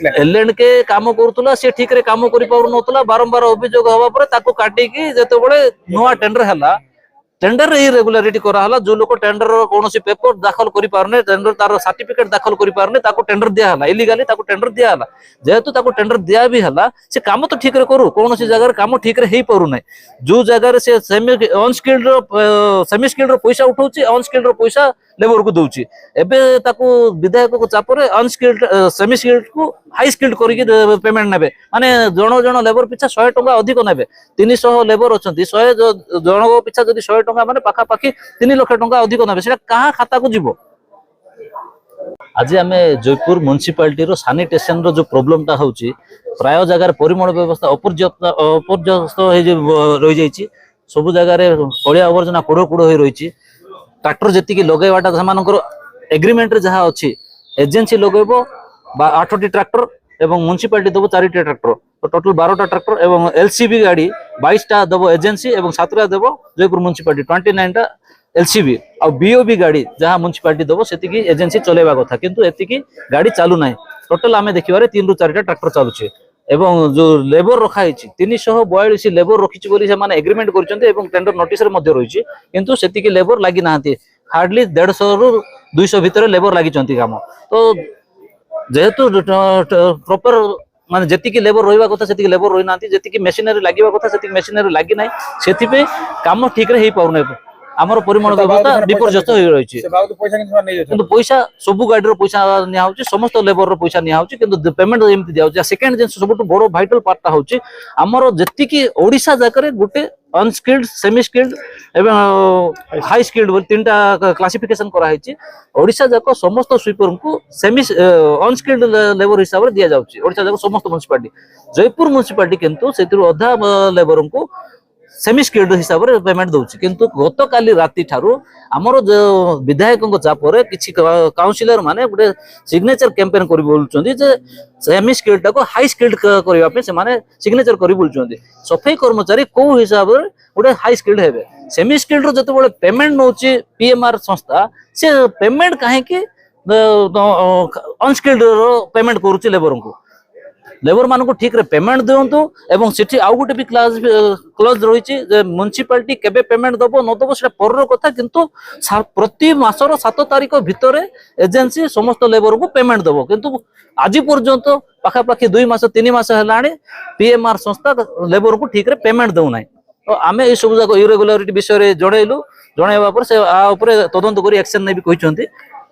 एलएंड के काम करूला सी ठीक रे काम करि पारु नतला बारंबार अभियोग हवा पर ताको काटी की जते बळे नुवा टेंडर हला टेंडर इरेगुलारिटी करा हला जो लोक टेंडर कोनोसी पेपर दाखल करि पारने टेंडर तार सर्टिफिकेट दाखल करि पारने ताको टेंडर दिया हला इलीगली ताको टेंडर दिया हला जेहेतु ताको टेंडर दिया भी हला से काम तो ठीक रे करू कोनोसी जगह काम ठीक रे हेई पारु नै जो जगह रे से सेमी अनस्किल्ड सेमी स्किल्ड रो पैसा उठौची अनस्किल्ड रो पैसा लेबर को दउची एबे ताको विधायक को चापरे अनस्किल्ड सेमी स्किल्ड को हाई स्किल्ड करिक पेमेंट नेबे माने जण जण लेबर पिछा 100 टका अधिक नेबे 300 लेबर अछंती 100 जण को पिछा जदी 100 टका माने पाखा पाखी 3 लाख टका अधिक नेबे सेटा कहा खाता को जीवो। आज आमे जयपुर म्युनिसिपालिटी रो सैनिटेशन रो जो प्रॉब्लम ता होची प्राय जगह परिमल व्यवस्था अपर्याप्त हे रहि जाईची सब जगह रे कळिया आवर्जना कुडो कुडो होई रहिची ट्रैक्टर जति लगेवाटा से एग्रीमेंट रे जहाँ अच्छी एजेंसी लगेबो 8टी ट्रैक्टर एवं म्युनिसिपालिटी दबो 4टी ट्रैक्टर तो टोटल 12टा ट्रैक्टर एवं एलसीबी गाड़ी 22टा दबो एजेंसी एवं 7टा दबो जयपुर म्युनिसिपालिटी 29टा एलसीबी आ बीओबी गाड़ी जहाँ म्युनिसिपालिटी दबो सेतिकी एजेंसी चलेबा कथा किंतु एतिकी गाड़ी चालू नाही टोटल आमे देखिबारे 3 रु 4टा ट्रैक्टर चालुचे एवं जो लेबर रखा है 342 लेबर रखी बोली से माने एग्रीमेंट करछन्ते एवं टेंडर नोटिस रे मध्ये रहिछि किंतु सेतिकी लेबर लागि नाहंती हार्डली 150 रु 200 भीतर लेबर लागि चंती काम तो जेहेतु प्रॉपर माने जेतिकी लेबर रहिबा कथा सेतिकी लेबर रहि नाहंती जेतिकी मशीनरी लागिबा कथा सेतिकी मशीनरी लागि नाही सेति पे काम ठीक रे हेई पाउनै आमर परिमल व्यवस्था विपर्यस्त हो रही है पैसा सब गाड़ी पैसा निया होची समस्त लेबर रो पैसा निया होची किंतु पेमेंट एमति दिया होची सेकंड जिंस सबटु बड़ो वाइटल पार्टटा होची आमर जति की ओडिसा जाकर गुटे अनस्किल्ड सेमी स्किल्ड एवं हाई स्किल्ड बोल तीनटा क्लासिफिकेशन करा हैची ओडिसा जाको समस्त स्वीपर को सेमी अनस्किल्ड लेबर हिसाब रे दिया जाउची ओडिसा जाको समस्त म्युनिसिपालिटी जयपुर म्युनिसिपालिटी किंतु सेतिरु अधा लेबर को सेमी स्किल्ड हिसाब रे पेमेंट दउची किंतु गत काली राती ठारू हमरो जो विधायक को चापरे किछि काउंसिलर माने गुटे सिग्नेचर कैंपेन करि बोलचोंदी जे सेमी स्किल्ड को हाई स्किल्ड करिवा पे से माने सिग्नेचर करि बोलचोंदी सफाई कर्मचारी को हिसाब रे गुटे हाई स्किल्ड हेबे सेमी स्किल्ड रो जते बळे पेमेंट नउची पीएमआर संस्था से पेमेंट काहे कि अनस्किल्ड रो पेमेंट करूची लेबर को लेबर मान को ठीक रे पेमेंट दियंतु एवं सिटी आउ गोटे भी क्लॉज रही म्युनिसिपालिटी केबे पेमेंट दबो न दबो सेटा परर कथा किंतु प्रति मासर 7 तारिख भितर एजेंसी समस्त लेबर को पेमेंट दबो किंतु आज पर्यंत पाखा पाखी 2 मास 3 मास हलाणी पीएमआर संस्था लेबर को ठीक रे पेमेंट दउ नाही तो आमे ए सब जाको इरेगुलारिटी विषय रे जणैलु जणाइबा पर से आ ऊपर तदंत करी एक्शन नै भी कहिसंती